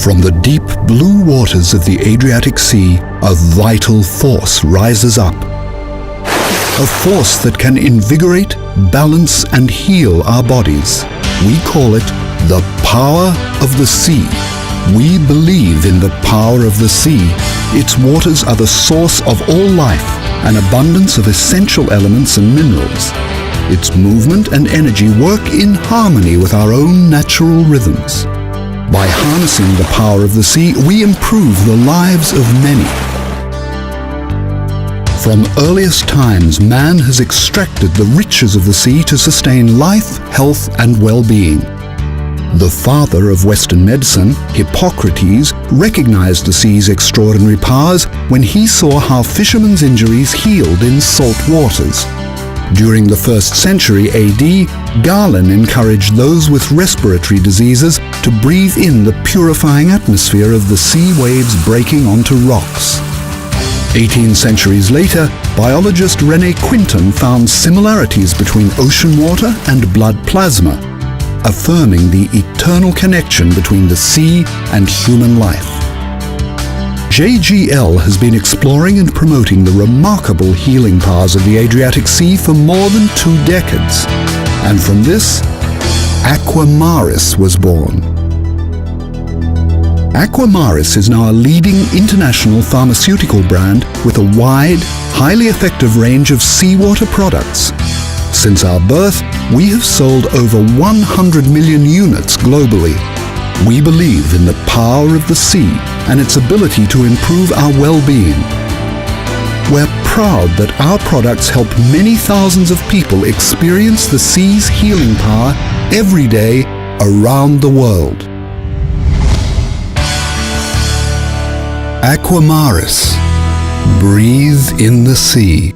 From the deep blue waters of the Adriatic Sea, a vital force rises up. A force that can invigorate, balance, and heal our bodies. We call it the power of the sea. We believe in the power of the sea. Its waters are the source of all life, an abundance of essential elements and minerals. Its movement and energy work in harmony with our own natural rhythms. By harnessing the power of the sea, we improve the lives of many. From earliest times, man has extracted the riches of the sea to sustain life, health, and well-being. The father of Western medicine, Hippocrates, recognized the sea's extraordinary powers when he saw how fishermen's injuries healed in salt waters. During the 1st century AD, Galen encouraged those with respiratory diseases to breathe in the purifying atmosphere of the sea waves breaking onto rocks. 18 centuries later, biologist René Quinton found similarities between ocean water and blood plasma, affirming the eternal connection between the sea and human life. JGL has been exploring and promoting the remarkable healing powers of the Adriatic Sea for more than 2 decades. And from this, Aqua Maris was born. Aqua Maris is now a leading international pharmaceutical brand with a wide, highly effective range of seawater products. Since our birth, we have sold over 100 million units globally. We believe in the power of the sea and its ability to improve our well-being. We're proud that our products help many thousands of people experience the sea's healing power every day around the world. Aqua Maris. Breathe in the sea.